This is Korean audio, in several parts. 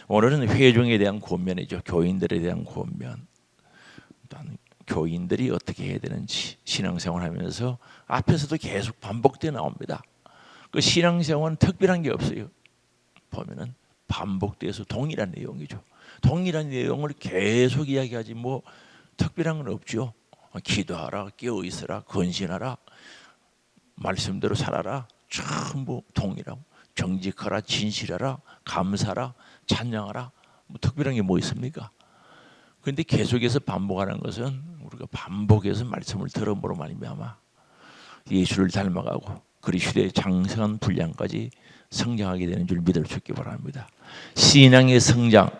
오늘은 회중에 대한 권면이죠. 교인들에 대한 권면. 교인들이 어떻게 해야 되는지 신앙생활 하면서 앞에서도 계속 반복되어 나옵니다. 그 신앙생활은 특별한 게 없어요. 보면은 반복돼서 동일한 내용이죠. 동일한 내용을 계속 이야기하지 뭐 특별한 건 없죠. 기도하라, 깨어 있으라, 건신하라, 말씀대로 살아라, 전부 동일하고 정직하라, 진실하라, 감사라, 찬양하라. 뭐 특별한 게 뭐 있습니까? 그런데 계속해서 반복하는 것은 우리가 반복해서 말씀을 들음으로 말미암아 예수를 닮아가고 그리스도의 장성한 분량까지 성장하게 되는 줄 믿을 수 있기 바랍니다. 신앙의 성장,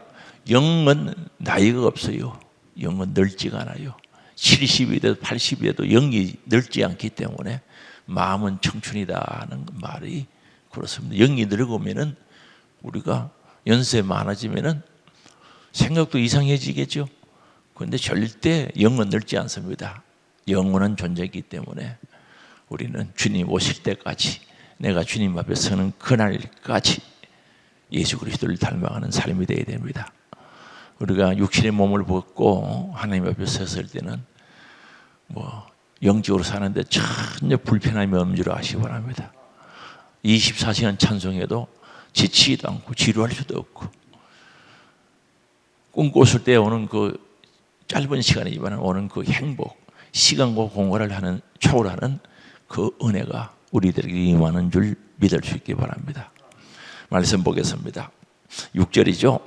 영은 나이가 없어요. 영은 늙지가 않아요. 70이 돼도 80이 돼도 영이 늙지 않기 때문에 마음은 청춘이다 하는 말이 그렇습니다. 영이 늙으면은 우리가 연세 많아지면은 생각도 이상해지겠죠. 그런데 절대 영은 늙지 않습니다. 영원한 존재이기 때문에 우리는 주님 오실 때까지 내가 주님 앞에 서는 그날까지 예수 그리스도를 닮아가는 삶이 되어야 됩니다. 우리가 육신의 몸을 벗고 하나님 앞에 섰을 때는 뭐 영적으로 사는데 전혀 불편함이 없는 줄 아시기 바랍니다. 24시간 찬송해도 지치지도 않고 지루할 수도 없고 꿈꿨을 때 오는 그 짧은 시간이지만 오는 그 행복, 시간과 공간을 하는 초월하는 그 은혜가 우리들에게 임하는 줄 믿을 수 있기 바랍니다. 말씀 보겠습니다. 6절이죠.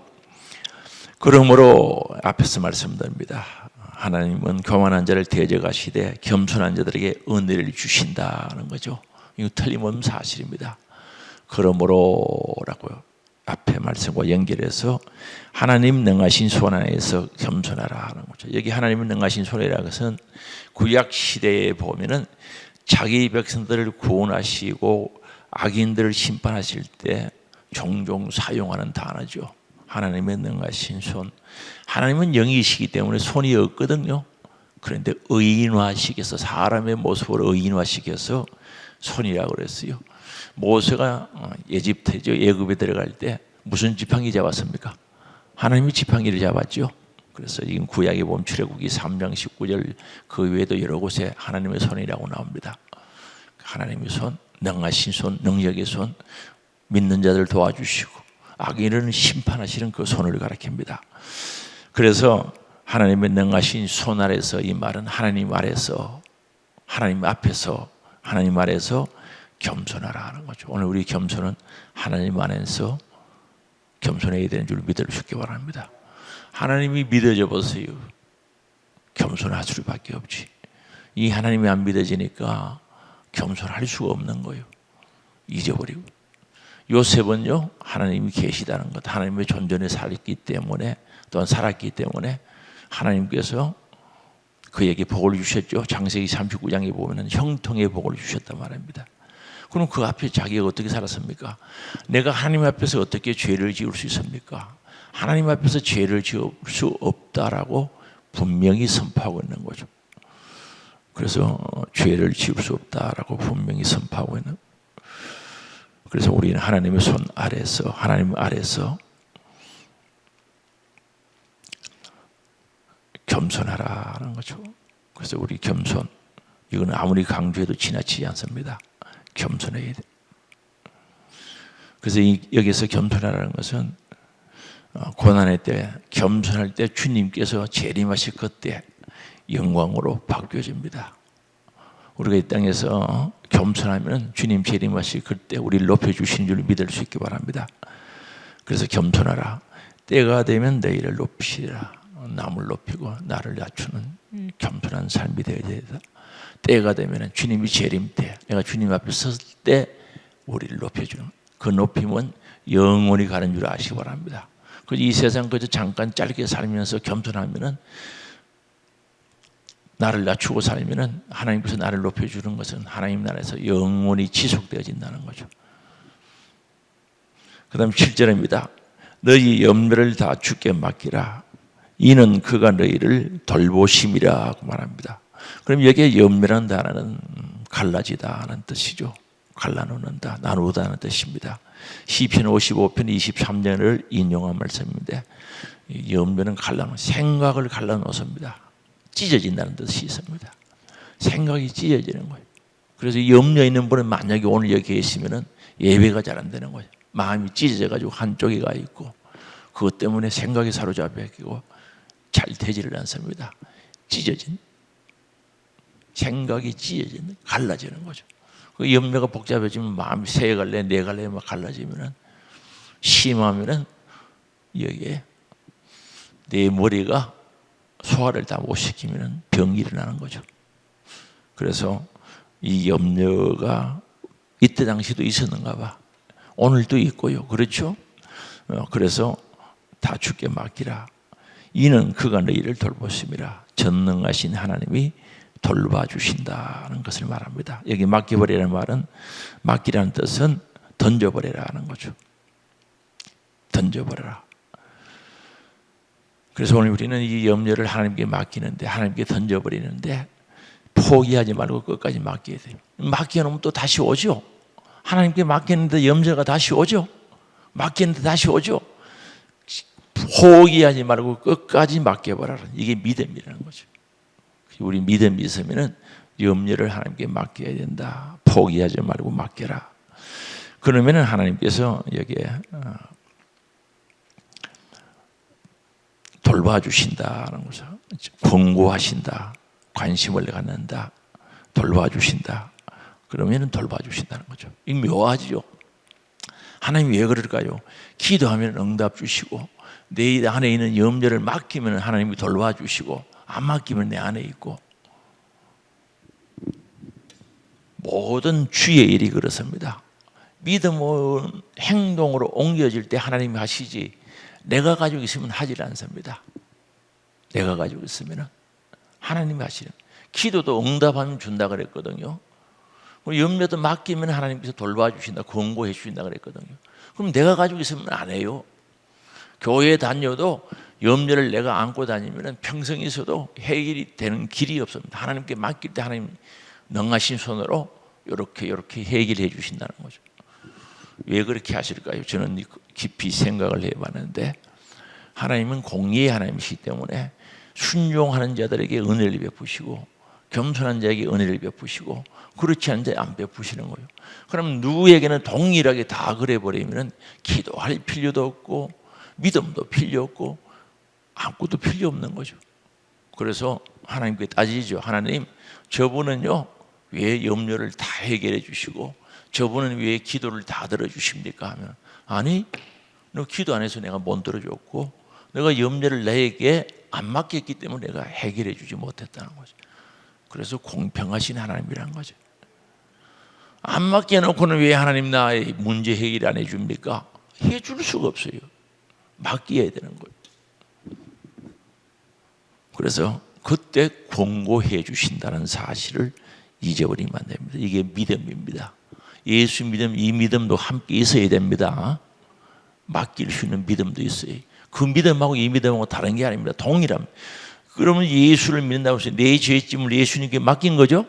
그러므로 앞에서 말씀드립니다. 하나님은 교만한 자를 대적하시되 겸손한 자들에게 은혜를 주신다는 거죠. 이거 틀림없는 사실입니다. 그러므로라고요. 앞에 말씀과 연결해서 하나님 능하신 손 안에서 겸손하라 하는 거죠. 여기 하나님은 능하신 손이라는 것은 구약 시대에 보면은 자기 백성들을 구원하시고 악인들을 심판하실 때 종종 사용하는 단어죠. 하나님의 능하신 손. 하나님은 영이시기 때문에 손이 없거든요. 그런데 의인화시켜서 사람의 모습을 의인화시켜서 손이라고 그랬어요. 모세가 에집트죠. 애굽에 들어갈 때 무슨 지팡이 잡았습니까? 하나님이 지팡이를 잡았죠. 그래서 지금 구약에 보면 출애굽기 3장 19절 그 외에도 여러 곳에 하나님의 손이라고 나옵니다. 하나님의 손, 능하신 손, 능력의 손, 믿는 자들 도와주시고 악인을 심판하시는 그 손을 가리킵니다. 그래서 하나님의 능하신 손 아래서 이 말은 하나님 아래서 하나님 앞에서 하나님 아래서 겸손하라 하는 거죠. 오늘 우리 겸손은 하나님 안에서 겸손해야 되는 줄 믿을 수 있기 바랍니다. 하나님이 믿어져 보세요. 겸손할 수밖에 없지. 이 하나님이 안 믿어지니까 겸손할 수가 없는 거예요. 잊어버리고. 요셉은요, 하나님이 계시다는 것, 하나님의 존전에 살았기 때문에 또한 살았기 때문에 하나님께서 그에게 복을 주셨죠. 창세기 39장에 보면 형통의 복을 주셨단 말입니다. 그럼 그 앞에 자기가 어떻게 살았습니까? 내가 하나님 앞에서 어떻게 죄를 지을 수 있습니까? 하나님 앞에서 죄를 지을 수 없다라고 분명히 선포하고 있는 거죠. 그래서 죄를 지을 수 없다라고 분명히 선포하고 있는. 그래서 우리는 하나님의 손 아래서 하나님 아래서 겸손하라는 거죠. 그래서 우리 겸손, 이거는 아무리 강조해도 지나치지 않습니다. 겸손해야 돼. 그래서 여기서 겸손하라는 것은 고난의 때, 겸손할 때 주님께서 재림하실 그때 영광으로 바뀌어집니다. 우리가 이 땅에서 겸손하면 주님 재림하실 그때 우리를 높여주시는 줄 믿을 수 있기 바랍니다. 그래서 겸손하라. 때가 되면 너희를 높이시라. 남을 높이고 나를 낮추는 겸손한 삶이 되어야 된다. 때가 되면 주님이 재림 때, 내가 주님 앞에 섰을 때 우리를 높여주는 그 높임은 영원히 가는 줄 아시기 바랍니다. 이 세상 그저 잠깐 짧게 살면서 겸손하면은 나를 낮추고 살면은 하나님께서 나를 높여주는 것은 하나님 나라에서 영원히 지속되어진다는 거죠. 그 다음 7절입니다. 너희 염려를 다 주께 맡기라. 이는 그가 너희를 돌보심이라고 말합니다. 그럼 여기에 염려라는 단어는 갈라지다 하는 뜻이죠. 갈라놓는다, 나누다는 뜻입니다. 시편 55편 23절을 인용한 말씀인데, 염려는 갈라놓은, 생각을 갈라놓습니다. 찢어진다는 뜻이 있습니다. 생각이 찢어지는 거예요. 그래서 염려 있는 분은 만약에 오늘 여기 계시면은 예배가 잘 안 되는 거예요. 마음이 찢어져가지고 한쪽에 가 있고, 그것 때문에 생각이 사로잡혀 있고 잘 되지를 않습니다. 찢어진, 생각이 찢어지는, 갈라지는 거죠. 그 염려가 복잡해지면 마음이 세 갈래, 네 갈래 막 갈라지면은, 심하면은 여기에 내 머리가 소화를 다 못 시키면은 병이 일어나는 거죠. 그래서 이 염려가 이때 당시도 있었는가 봐. 오늘도 있고요. 그렇죠? 그래서 다 주께 맡기라. 이는 그가 너희를 돌보심이라. 전능하신 하나님이 돌봐주신다는 것을 말합니다. 여기 맡겨버리라는 말은, 맡기라는 뜻은 던져버리라 하는 거죠. 던져버려라. 그래서 오늘 우리는 이 염려를 하나님께 맡기는데, 하나님께 던져버리는데, 포기하지 말고 끝까지 맡겨야 돼요. 맡겨놓으면 또 다시 오죠. 하나님께 맡겼는데 염려가 다시 오죠. 맡겼는데 다시 오죠. 포기하지 말고 끝까지 맡겨버려라. 이게 믿음이라는 거죠. 우리 믿음이 있으면 염려를 하나님께 맡겨야 된다. 포기하지 말고 맡겨라. 그러면 하나님께서 여기에 돌봐주신다는 거죠. 권고하신다. 관심을 갖는다. 돌봐주신다. 그러면 돌봐주신다는 거죠. 이 묘하죠. 하나님이 왜 그럴까요? 기도하면 응답 주시고, 내 안에 있는 염려를 맡기면 하나님이 돌봐주시고, 안 맡기면 내 안에 있고, 모든 주의 일이 그렇습니다. 믿음은 행동으로 옮겨질 때 하나님이 하시지, 내가 가지고 있으면 하질 않습니다. 내가 가지고 있으면 하나님이 하시는. 기도도 응답하면 준다 그랬거든요. 염려도 맡기면 하나님께서 돌봐주신다, 권고해 주신다 그랬거든요. 그럼 내가 가지고 있으면 안 해요. 교회 다녀도 염려를 내가 안고 다니면 평생 있어도 해결이 되는 길이 없습니다. 하나님께 맡길 때 하나님 능하신 손으로 이렇게 해결해 주신다는 거죠. 왜 그렇게 하실까요? 저는 깊이 생각을 해봤는데, 하나님은 공의의 하나님이시기 때문에 순종하는 자들에게 은혜를 베푸시고, 겸손한 자에게 은혜를 베푸시고, 그렇지 않은 자에 안 베푸시는 거예요. 그럼 누구에게는 동일하게 다 그래버리면 기도할 필요도 없고, 믿음도 필요 없고, 아무것도 필요 없는 거죠. 그래서 하나님께 따지죠. 하나님, 저분은요 왜 염려를 다 해결해 주시고, 저분은 왜 기도를 다 들어주십니까? 하면, 아니, 너 기도 안 해서 내가 못 들어줬고, 내가 염려를 나에게 안 맡겼기 때문에 내가 해결해 주지 못했다는 거죠. 그래서 공평하신 하나님이라는 거죠. 안 맡겨놓고는 왜 하나님 나의 문제 해결 안 해줍니까? 해줄 수가 없어요. 맡겨야 되는 거예요. 그래서 그때 권고해 주신다는 사실을 잊어버리면 안 됩니다. 이게 믿음입니다. 예수 믿음, 이 믿음도 함께 있어야 됩니다. 맡길 수 있는 믿음도 있어요. 그 믿음하고 이 믿음하고 다른 게 아닙니다. 동일합니다. 그러면 예수를 믿는다고 해서 내 죄짐을 예수님께 맡긴 거죠?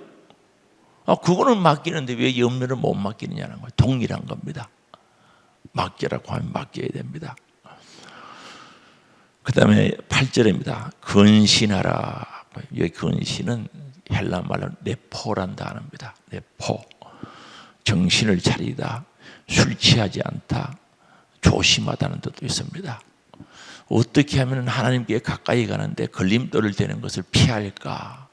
그거는 맡기는데 왜 염려를 못 맡기느냐는 거예요. 동일한 겁니다. 맡기라고 하면 맡겨야 됩니다. 그 다음에 8절입니다. 근신하라. 여기 근신은 헬라 말로 네포란 단어입니다. 네포. 정신을 차리다, 술 취하지 않다, 조심하다는 뜻도 있습니다. 어떻게 하면 하나님께 가까이 가는데 걸림돌을 대는 것을 피할까?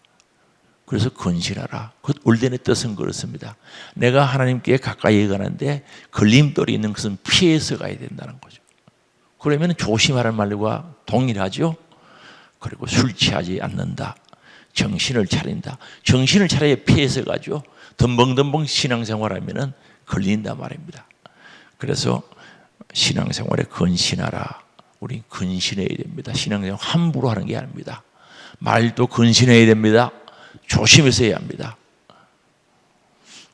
그래서 근신하라. 그 올덴의 뜻은 그렇습니다. 내가 하나님께 가까이 가는데 걸림돌이 있는 것은 피해서 가야 된다는 거죠. 그러면 조심하라는 말과 동일하죠. 그리고 술 취하지 않는다, 정신을 차린다. 정신을 차려야 피해서 가죠. 덤벙덤벙 신앙생활하면 걸린단 말입니다. 그래서 신앙생활에 근신하라. 우리 근신해야 됩니다. 신앙생활 함부로 하는 게 아닙니다. 말도 근신해야 됩니다. 조심해서 해야 합니다.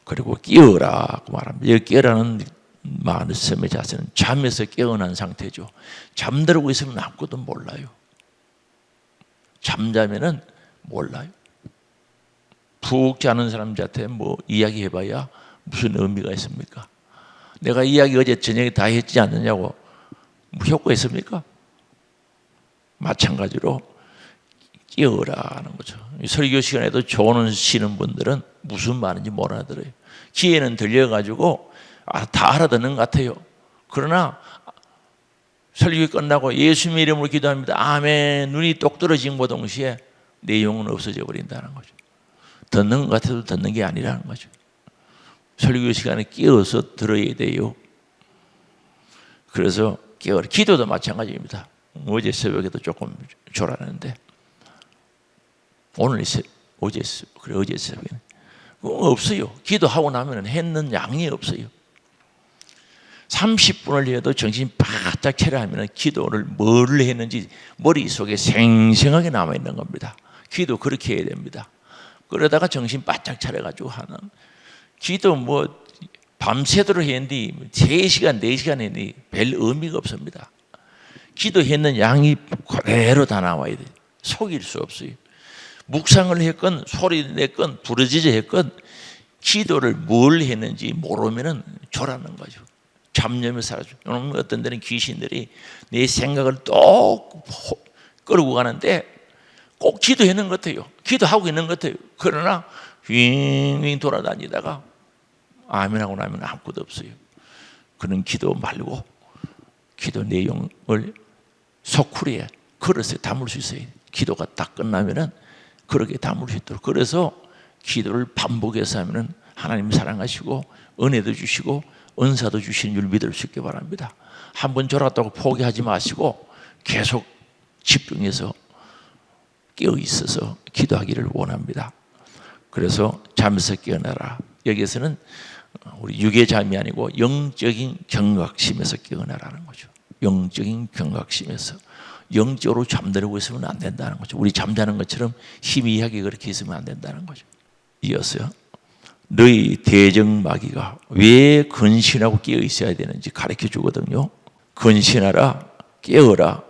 그리고 깨어라고 말합니다. 여기 깨어라는 말씀의 자세는 잠에서 깨어난 상태죠. 잠들고 있으면 아무것도 몰라요. 잠자면은 몰라요. 푹 자는 사람한테 뭐 이야기해봐야 무슨 의미가 있습니까? 내가 이야기 어제 저녁에 다 했지 않느냐고 뭐 효과 있습니까? 마찬가지로 깨어라 하는 거죠. 설교 시간에도 조언하시는 분들은 무슨 말인지 못 알아들어요. 귀에는 들려가지고 다 알아듣는 것 같아요. 그러나 설교 끝나고 예수님의 이름으로 기도합니다. 아멘. 눈이 똑 떨어진과 동시에 내용은 없어져 버린다는 거죠. 듣는 것 같아도 듣는 게 아니라는 거죠. 설교 시간에 깨어서 들어야 돼요. 그래서 깨어라. 기도도 마찬가지입니다. 어제 새벽에도 조금 졸았는데 어제 새벽에는 없어요. 기도하고 나면 했는 양이 없어요. 30분을 해도 정신 바짝 차려 하면 기도를 뭘 했는지 머릿속에 생생하게 남아있는 겁니다. 기도 그렇게 해야 됩니다. 그러다가 정신 바짝 차려가지고 하는 기도 뭐 밤새도록 했는데 3시간 4시간 했는데 별 의미가 없습니다. 기도했는 양이 그대로 다 나와야 돼요. 속일 수 없어요. 묵상을 했건 소리 냈건 부르짖어 했건 기도를 뭘 했는지 모르면 졸았는 거죠. 잡념이 사라져. 어떤 데는 귀신들이 내 생각을 또 끌고 가는데 꼭 기도했는 것 같아요. 기도하고 있는 것 같아요. 그러나 윙윙 돌아다니다가 아멘하고 나면 아무것도 없어요. 그런 기도 말고 기도 내용을 소쿠리에 그릇에 담을 수 있어요. 기도가 딱 끝나면은 그렇게 담을 수 있도록. 그래서 기도를 반복해서 하면은 하나님 사랑하시고 은혜도 주시고 은사도 주시는 줄 믿을 수 있게 바랍니다. 한번 졸았다고 포기하지 마시고 계속 집중해서 깨어 있어서 기도하기를 원합니다. 그래서 잠에서 깨어나라. 여기에서는 우리 육의 잠이 아니고 영적인 경각심에서 깨어나라는 거죠. 영적인 경각심에서 영적으로 잠들고 있으면 안 된다는 거죠. 우리 잠자는 것처럼 희미하게 그렇게 있으면 안 된다는 거죠. 이어서요. 너희 대적마귀가 왜 근신하고 깨어 있어야 되는지 가르쳐 주거든요. 근신하라, 깨어라.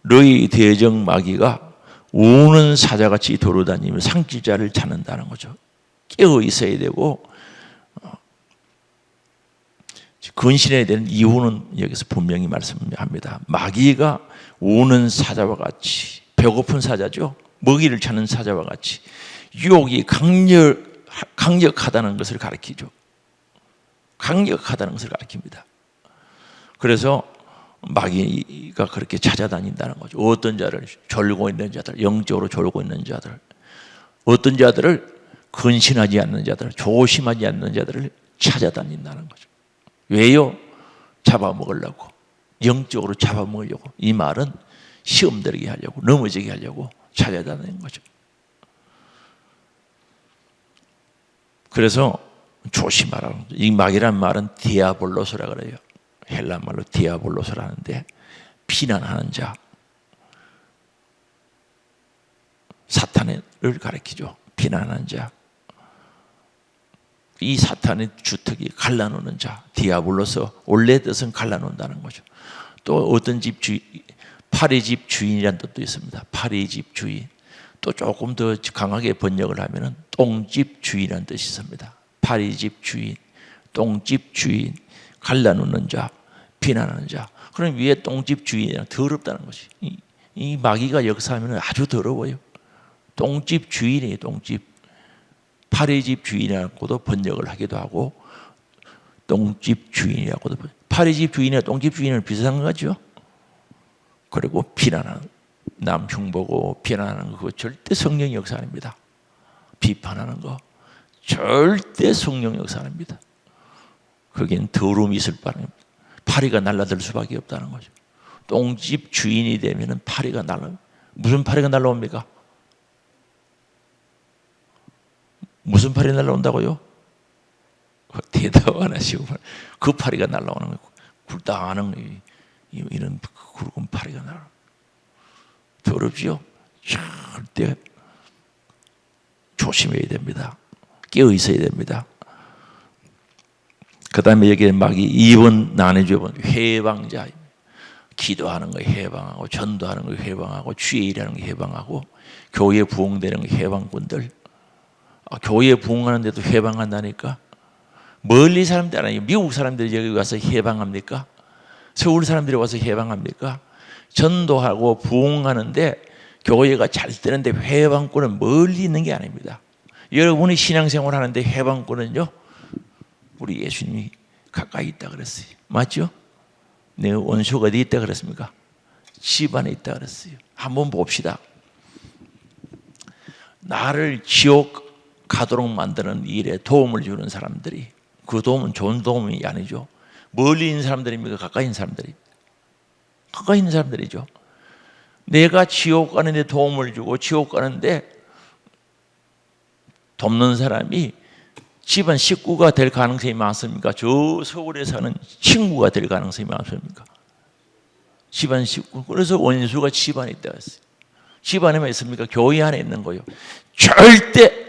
너희 대적마귀가 우는 사자같이 돌아다니며 상실자를 찾는다는 거죠. 깨어 있어야 되고 근신해야 되는 이유는 여기서 분명히 말씀합니다. 마귀가 우는 사자와 같이, 배고픈 사자죠. 먹이를 찾는 사자와 같이 유혹이 강력하다는 것을 가르치죠. 강력하다는 것을 가르칩니다. 그래서 마귀가 그렇게 찾아다닌다는 거죠. 어떤 자를 졸고 있는 자들, 영적으로 졸고 있는 자들, 어떤 자들을 근신하지 않는 자들, 조심하지 않는 자들을 찾아다닌다는 거죠. 왜요? 잡아먹으려고, 영적으로 잡아먹으려고. 이 말은 시험 들게 하려고, 넘어지게 하려고 찾아다니는 거죠. 그래서 조심하라는 거죠. 이 마귀란 말은 디아볼로스라 그래요. 헬라 말로 디아볼로스라는데 비난하는 자, 사탄을 가리키죠. 비난하는 자. 이 사탄의 주특이 갈라놓는 자, 디아볼로스, 원래 뜻은 갈라놓는다는 거죠. 또 어떤 집 주인, 파리 집 주인이라는 뜻도 있습니다. 파리 집 주인. 또 조금 더 강하게 번역을 하면은 똥집 주인이라는 뜻이 있습니다. 파리 집 주인, 똥집 주인, 갈라놓는 자, 비난하는 자. 그럼 위에 똥집 주인이랑 더럽다는 것이. 이 마귀가 역사하면 아주 더러워요. 똥집 주인이에요. 똥집. 파리집 주인이라고도 번역을 하기도 하고 똥집 주인이라고도. 파리집 주인이나 똥집 주인은 비슷한 거죠. 그리고 비난하는, 남 흉보고 비난하는 거, 그거 절대 성령 역사 아닙니다. 비판하는 거 절대 성령 역사 아닙니다. 거기는 더러움이 있을 바랍니다. 파리가 날아들 수밖에 없다는 거죠. 똥집 주인이 되면은 파리가 무슨 파리가 날아옵니까? 무슨 파리 날아온다고요? 대답 안 하시고 그 파리가 날아오는 거예요. 굴다하는 이런 굵은 파리가 날아. 더럽지요? 절대 조심해야 됩니다. 깨어 있어야 됩니다. 그 다음에 여기에 마귀 2번 나눠줘. 해방자. 기도하는 거 해방하고, 전도하는 거 해방하고, 주의 일하는 거 해방하고, 교회 부흥되는 거 해방꾼들. 교회 부흥하는데도 해방한다니까. 멀리 사람들 아니에요. 미국 사람들이 여기 와서 해방합니까? 서울 사람들이 와서 해방합니까? 전도하고 부흥하는데 교회가 잘 되는데 해방권은 멀리 있는 게 아닙니다. 여러분이 신앙생활 하는데 해방권은요, 우리 예수님이 가까이 있다 그랬어요. 맞죠? 내 원수가 어디 있다 그랬습니까? 집안에 있다 그랬어요. 한번 봅시다. 나를 지옥 가도록 만드는 일에 도움을 주는 사람들이, 그 도움은 좋은 도움이 아니죠. 멀리 있는 사람들입니까? 가까이 있는 사람들입니까? 가까이 있는 사람들이죠. 내가 지옥 가는데 도움을 주고 지옥 가는데 돕는 사람이 집안 식구가 될 가능성이 많습니까? 저 서울에 사는 친구가 될 가능성이 많습니까? 집안 식구. 그래서 원수가 집안에 있다 했어요. 집안에만 있습니까? 교회 안에 있는 거예요. 절대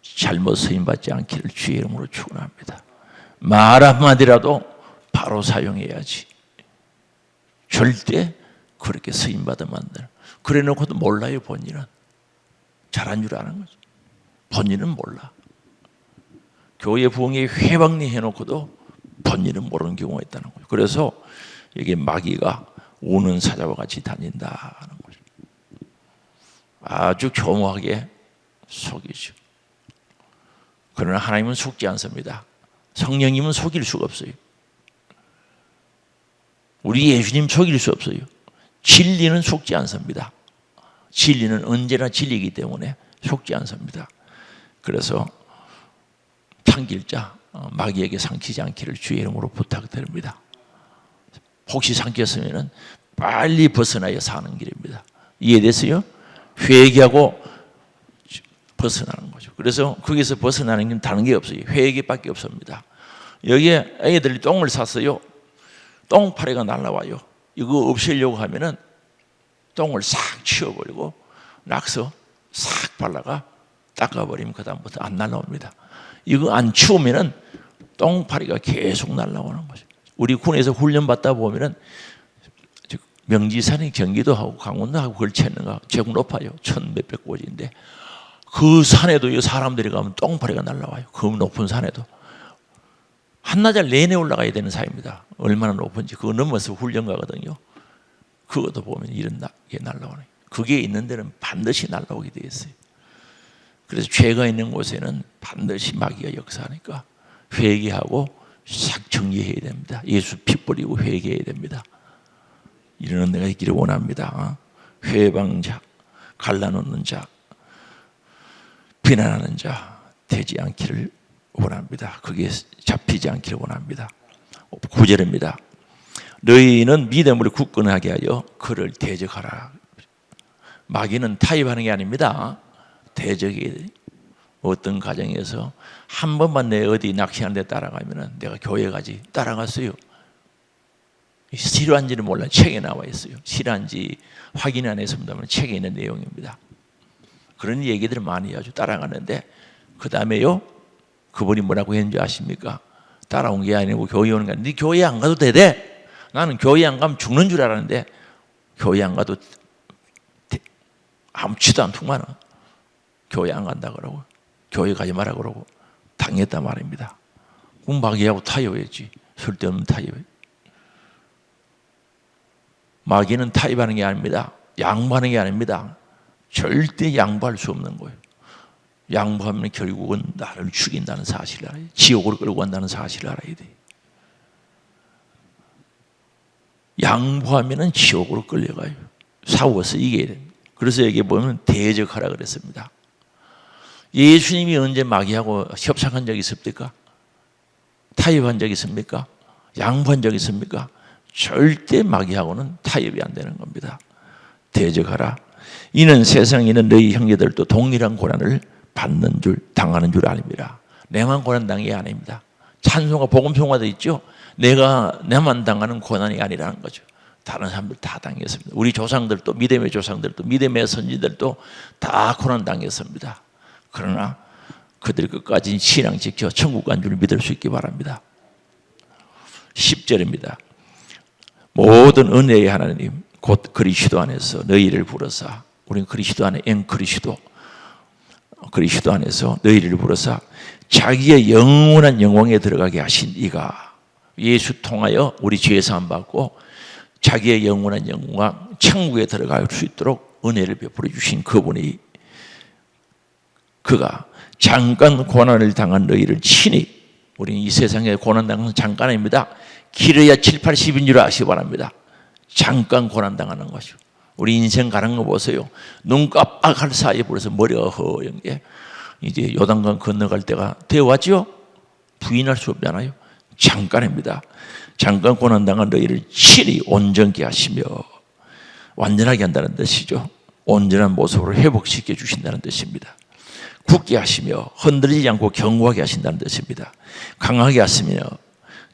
잘못 쓰임받지 않기를 주의 이름으로 축원합니다. 말 한마디라도 바로 사용해야지. 절대 그렇게 쓰임받으면 안 돼요. 그래 놓고도 몰라요. 본인은 잘한 줄 아는 거죠. 본인은 몰라. 교회 부흥에 회방리 해놓고도 본인은 모르는 경우가 있다는 거예요. 그래서 이게 마귀가 우는 사자와 같이 다닌다는 거죠. 아주 교묘하게 속이죠. 그러나 하나님은 속지 않습니다. 성령님은 속일 수가 없어요. 우리 예수님 속일 수 없어요. 진리는 속지 않습니다. 진리는 언제나 진리이기 때문에 속지 않습니다. 그래서 참길자 마귀에게 삼키지 않기를 주의 이름으로 부탁드립니다. 혹시 삼켰으면 빨리 벗어나야 사는 길입니다. 이해됐어요? 회개하고 벗어나는 거죠. 그래서 거기서 벗어나는 게 다른 게 없어요. 회개밖에 없습니다. 여기에 애들이 똥을 쌌어요. 똥파리가 날라와요. 이거 없애려고 하면은 똥을 싹 치워버리고 낙서 싹 발라가 닦아버리면 그다음부터 안 날라옵니다. 이거 안 치우면은 똥파리가 계속 날라오는 거죠. 우리 군에서 훈련 받다 보면은 명지산이 경기도하고 강원도하고 걸쳐있는가 제국 높아요. 1,몇백 곳인데 그 산에도 사람들이 가면 똥파리가 날라와요. 그 높은 산에도. 한나절 내내 올라가야 되는 산입니다. 얼마나 높은지 그거 넘어서 훈련 가거든요. 그것도 보면 이런 게 날라오네. 그게 있는 데는 반드시 날라오게 되어 있어요. 그래서 죄가 있는 곳에는 반드시 마귀가 역사하니까 회개하고 싹 정리해야 됩니다. 예수 피 뿌리고 회개해야 됩니다. 이런 내가 있기를 원합니다. 회방자, 갈라놓는 자, 비난하는 자 되지 않기를 원합니다. 그게 잡히지 않기를 원합니다. 9절입니다. 너희는 믿음으로 굳건하게 하여 그를 대적하라. 마귀는 타협하는 게 아닙니다. 대적이 어떤 가정에서 한 번만 내 어디 낚시하는 데 따라가면 내가 교회 가지 따라갔어요. 실화인지는 몰라. 책에 나와 있어요. 실화인지 확인 안 했습니다만 책에 있는 내용입니다. 그런 얘기들을 많이 아주 따라가는데 그 다음에요 그분이 뭐라고 했는지 아십니까? 따라온 게 아니고 교회 오는 게 아니라 네 교회 안 가도 되대. 나는 교회 안 가면 죽는 줄 알았는데 교회 안 가도 아무치도 않더만 교회 안 간다 그러고 교회 가지 마라 그러고 당했단 말입니다. 그럼 마귀하고 타협했지. 쓸데없는 타협. 마귀는 타협하는 게 아닙니다. 양보하는 게 아닙니다. 절대 양보할 수 없는 거예요. 양보하면 결국은 나를 죽인다는 사실을 알아야 돼. 지옥으로 끌고 간다는 사실을 알아야 돼. 양보하면 지옥으로 끌려가요. 싸워서 이겨야 됩니다. 그래서 여기 보면 대적하라 그랬습니다. 예수님이 언제 마귀하고 협상한 적이 있습니까? 타협한 적이 있습니까? 양보한 적이 있습니까? 절대 마귀하고는 타협이 안 되는 겁니다. 대적하라. 이는 세상에 있는 너희 형제들도 동일한 고난을 받는 줄 당하는 줄 아닙니다. 내만 고난 당한 게 아닙니다. 찬송가 복음송가도 있죠. 내만 당하는 고난이 아니라는 거죠. 다른 사람들 다 당했습니다. 우리 조상들도 믿음의 조상들도 믿음의 선지들도 다 고난 당했습니다. 그러나 그들 끝까지 신앙 지켜 천국 간 줄 믿을 수 있기 바랍니다. 10절입니다. 모든 은혜의 하나님 곧 그리스도 안에서 너희를 부르사 우리는 그리스도 안에 그리스도 안에서 너희를 부르사 자기의 영원한 영광에 들어가게 하신 이가 예수 통하여 우리 죄 사함 받고 자기의 영원한 영광 천국에 들어갈 수 있도록 은혜를 베풀어 주신 그분이 그가 잠깐 고난을 당한 너희를 친히 우리는 이 세상에 고난 당한 잠깐입니다. 길어야 7, 80인 줄 아시기 바랍니다. 잠깐 고난 당하는 것이죠. 우리 인생 가는 거 보세요. 눈 깜빡할 사이에 벌써 머리가 허연 게 이제 요단강 건너갈 때가 되어왔죠. 부인할 수 없잖아요. 잠깐입니다. 잠깐 고난당한 너희를 친히 온전케 하시며 완전하게 한다는 뜻이죠. 온전한 모습으로 회복시켜 주신다는 뜻입니다. 굳게 하시며 흔들리지 않고 견고하게 하신다는 뜻입니다. 강하게 하시며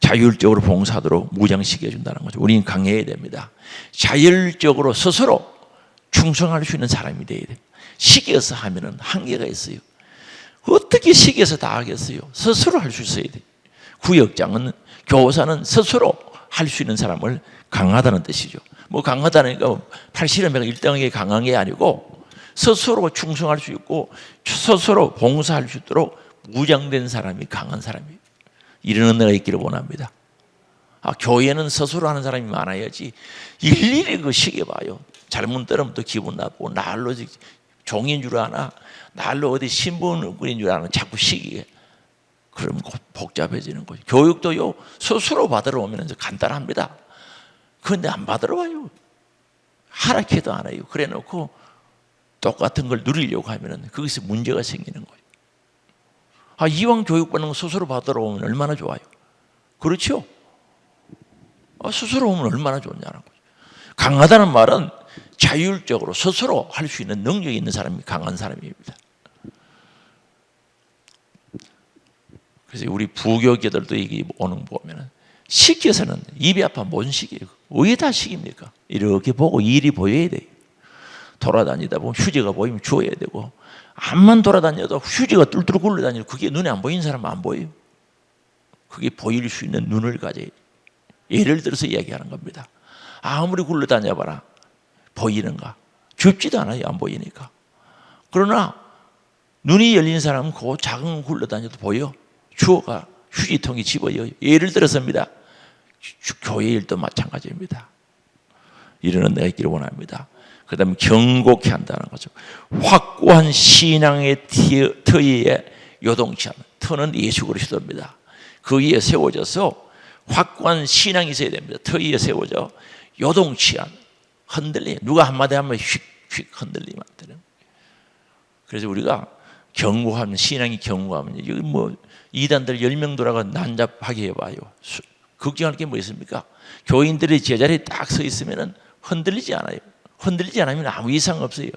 자율적으로 봉사하도록 무장시켜 준다는 거죠. 우리는 강해야 됩니다. 자율적으로 스스로 충성할 수 있는 사람이 돼야 돼요. 시기해서 하면은 한계가 있어요. 어떻게 시기해서 다 하겠어요? 스스로 할 수 있어야 돼요. 구역장은 교사는 스스로 할 수 있는 사람을 강하다는 뜻이죠. 뭐 강하다니까 팔씨름에가 1등하게 강한 게 아니고 스스로 충성할 수 있고 스스로 봉사할 수 있도록 무장된 사람이 강한 사람이에요. 이런 은혜가 있기를 원합니다. 교회는 스스로 하는 사람이 많아야지 일일이 그 시계 봐요. 잘못 들으면 또 기분 나쁘고 날로 종인 줄 아나 날로 어디 신분인 줄 아나 자꾸 시기에 그러면 복잡해지는 거죠. 교육도요 스스로 받으러 오면 간단합니다. 그런데 안 받으러 와요. 하락해도 안 해요. 그래 놓고 똑같은 걸 누리려고 하면 거기서 문제가 생기는 거예요. 이왕 교육받는 거 스스로 받으러 오면 얼마나 좋아요. 그렇죠? 스스로 오면 얼마나 좋냐는 거죠. 강하다는 말은 자율적으로 스스로 할 수 있는 능력이 있는 사람이 강한 사람입니다. 그래서 우리 부교계들도 이게 오는 거 보면은 시기에서는 입이 아파 뭔 시기예요? 왜 다 시기입니까? 이렇게 보고 일이 보여야 돼요. 돌아다니다 보면 휴지가 보이면 주워야 되고 암만 돌아다녀도 휴지가 뚫뚫 굴러다니고 그게 눈에 안 보이는 사람은 안 보여요. 그게 보일 수 있는 눈을 가져야 돼요. 예를 들어서 이야기하는 겁니다. 아무리 굴러다녀봐라 보이는가? 좁지도 않아요. 안 보이니까. 그러나 눈이 열린 사람은 그 작은 굴러다녀도 보여. 주워가 휴지통에 집어요. 예를 들어서입니다. 교회 일도 마찬가지입니다. 이런 은혜가 있기를 원합니다. 그 다음에 경고케 한다는 거죠. 확고한 신앙의 터위에 요동치 않는 터는 예수 그리스도입니다. 그 위에 세워져서 확고한 신앙이 있어야 됩니다. 터위에 세워져 요동치 않는 흔들림. 누가 한마디 하면 휙휙 흔들리면 안 되는 거예요. 그래서 우리가 경고하면 신앙이 경고하면 여기 뭐 이단들 10명 돌아가 난잡하게 해봐요. 걱정할 게 뭐 있습니까? 교인들이 제자리에 딱 서 있으면 흔들리지 않아요. 흔들리지 않으면 아무 이상 없어요.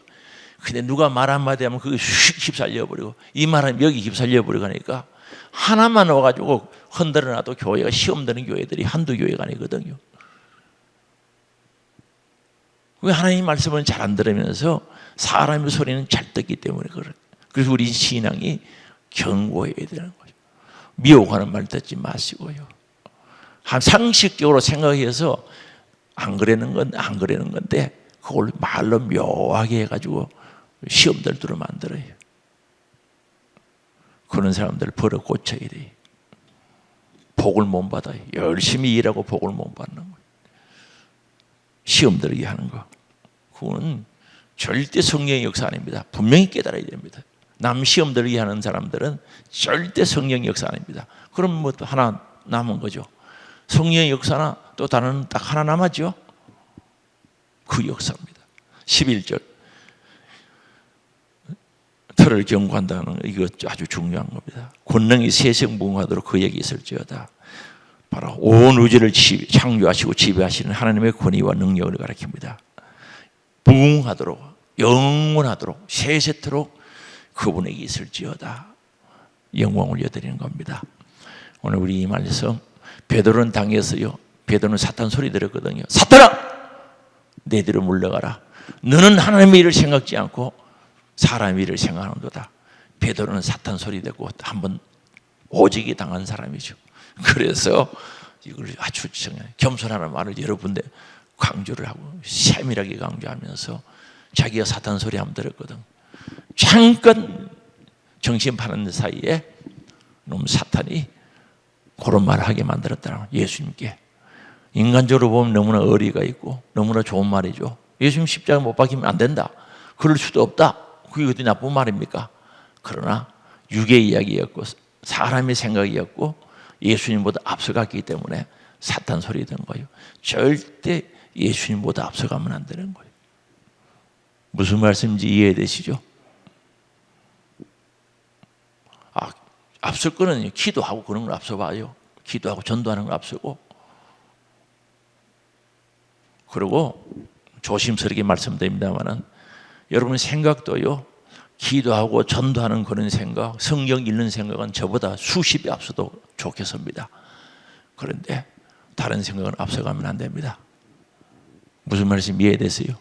근데 누가 말 한마디 하면 그게 휙 휩살려버리고 이 말하면 여기 휩살려버리고 하니까 하나만 와가지고 흔들어놔도 교회가 시험 드는 교회들이 한두 교회가 아니거든요. 왜 하나님 말씀을 잘 안 들으면서 사람의 소리는 잘 듣기 때문에 그래요. 그래서 우리 신앙이 견고해야 되는 거죠. 미혹하는 말 듣지 마시고요. 한 상식적으로 생각해서 안 그러는 건데 그걸 말로 묘하게 해가지고 시험들 들어 만들어요. 그런 사람들 버려 고쳐야 돼요. 복을 못 받아요. 열심히 일하고 복을 못 받는 거예요. 시험 들게 하는 거. 그거는 절대 성령의 역사 아닙니다. 분명히 깨달아야 됩니다. 남 시험 들게 하는 사람들은 절대 성령의 역사 아닙니다. 그럼 뭐 또 하나 남은 거죠. 성령의 역사나 또 다른 딱 하나 남았죠. 그 역사입니다. 11절 터를 경고한다는 거 이거 아주 중요한 겁니다. 권능이 세성붕하도록 그에게 있을지어다. 바로 온 우주를 창조하시고 지배하시는 하나님의 권위와 능력을 가리킵니다. 부흥하도록 영원하도록 세세토록 그분에게 있을지어다. 영광 올려드리는 겁니다. 오늘 우리 이 말씀 베드로는 당했어요. 베드로는 사탄 소리 들었거든요. 사탄아! 내 뒤로 물러가라. 너는 하나님의 일을 생각지 않고 사람의 일을 생각하는도다. 베드로는 사탄 소리 듣고 한번 오직이 당한 사람이죠. 그래서 이걸 아주 겸손하는 말을 여러 군데 강조를 하고 세밀하게 강조하면서 자기가 사탄 소리 한번 들었거든. 잠깐 정신 파는 사이에 놈 사탄이 그런 말을 하게 만들었다는 예수님께. 인간적으로 보면 너무나 어리가 있고 너무나 좋은 말이죠. 예수님 십자가 못 박히면 안 된다. 그럴 수도 없다. 그게 어디 나쁜 말입니까? 그러나 육의 이야기였고 사람의 생각이었고 예수님보다 앞서갔기 때문에 사탄 소리 든 거예요. 절대 예수님보다 앞서가면 안 되는 거예요. 무슨 말씀인지 이해되시죠? 앞설 거는 기도하고 그런 걸 앞서봐요. 기도하고 전도하는 걸 앞서고. 그리고 조심스럽게 말씀드립니다만은 여러분 생각도요, 기도하고 전도하는 그런 생각, 성경 읽는 생각은 저보다 수십 배 앞서도 좋겠습니다. 그런데 다른 생각은 앞서가면 안 됩니다. 무슨 말씀 이해되세요?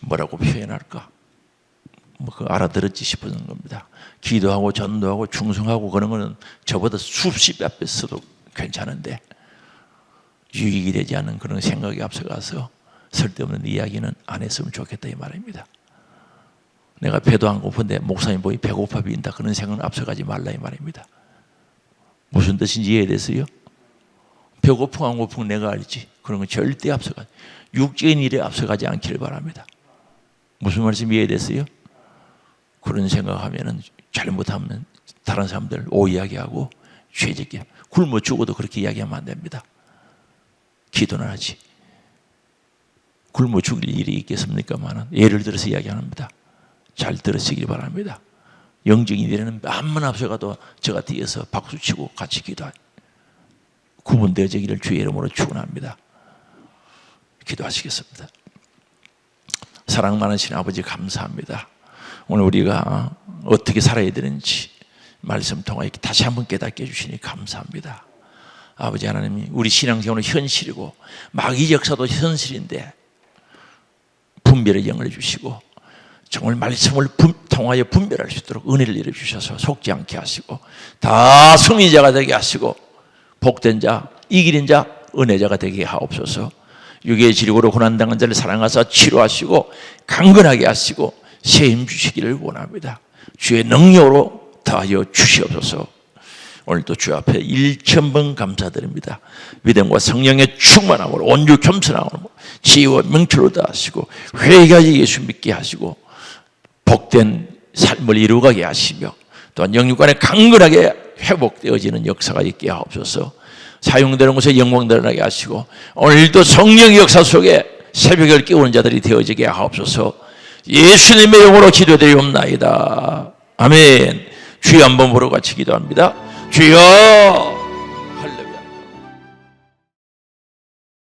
뭐라고 표현할까? 그거 알아들었지 싶은 겁니다. 기도하고 전도하고 충성하고 그런 거는 저보다 수십 배 앞에서도 괜찮은데 유익이 되지 않는 그런 생각이 앞서가서 쓸데없는 이야기는 안 했으면 좋겠다 이 말입니다. 내가 배도 안 고픈데 목사님 보이 배고파 보인다 그런 생각은 앞서가지 말라 이 말입니다. 무슨 뜻인지 이해됐어요? 배고프고 안 고프고 내가 알지. 그런 건 절대 앞서가지. 육적인 일에 앞서가지 않기를 바랍니다. 무슨 말씀 이해됐어요? 그런 생각하면은 잘못하면 다른 사람들 오이야기하고 죄짓게 굶어 죽어도 그렇게 이야기하면 안 됩니다. 기도는 하지. 굶어 죽을 일이 있겠습니까만은 예를 들어서 이야기합니다. 잘 들으시길 바랍니다. 영적인 일에는 암만 앞서가도 저가 뒤에서 박수치고 같이 기도하니 구분되어지기를 주의 이름으로 축원합니다. 기도하시겠습니다. 사랑 많으신 아버지 감사합니다. 오늘 우리가 어떻게 살아야 되는지 말씀 통하여 다시 한번 깨닫게 해주시니 감사합니다. 아버지 하나님, 우리 신앙생활은 현실이고 마귀 역사도 현실인데 분별의 영을 주시고 정말 말씀을 통하여 분별할 수 있도록 은혜를 내려주셔서 속지 않게 하시고 다 승리자가 되게 하시고 복된 자, 이기는 자, 은혜자가 되게 하옵소서. 육의 질고로 고난당한 자를 사랑하사 치료하시고 강건하게 하시고 새 힘 주시기를 원합니다. 주의 능력으로 더하여 주시옵소서. 오늘도 주 앞에 1000번 감사드립니다. 믿음과 성령의 충만함으로 온유 겸손함으로 지혜와 명철로 다하시고 회개하여 예수 믿게 하시고 복된 삶을 이루게 하시며 또한 영육간에 강건하게 회복되어지는 역사가 있게 하옵소서. 사용되는 곳에 영광 드러나게 하시고 오늘도 성령의 역사 속에 새벽을 깨우는 자들이 되어지게 하옵소서. 예수님의 이름으로 기도드리옵나이다. 아멘. 주여 한번 보러 같이 기도합니다. 주여